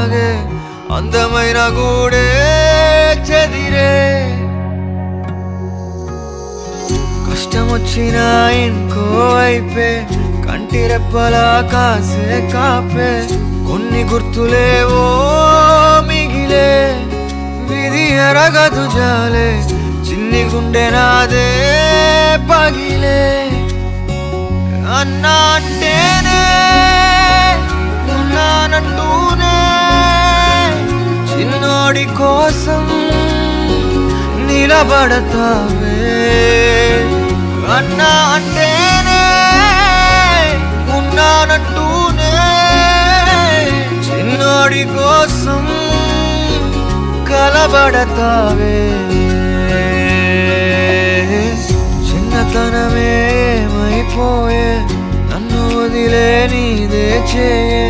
సాగే అందమైన గూడే చెదిరే కష్టమొచ్చినా ఇంకో వైపే కంటి రెప్పలా కాసే కాపే కొన్ని గుర్తులేవో మిగిలే విధి ఎరగదు జాలే చిన్ని గుండె నాదే పగిలే అన్నా అంటేనే ఉన్నానంటూనే చిన్నోడి కోసం నిలబడతావే అన్నా అంటేనే ఉన్నానంటూనే చిన్నోడి కోసం కలబడతావే చిన్నతనమే ఏమైపోయే నన్ను వదిలే నీదే చేయ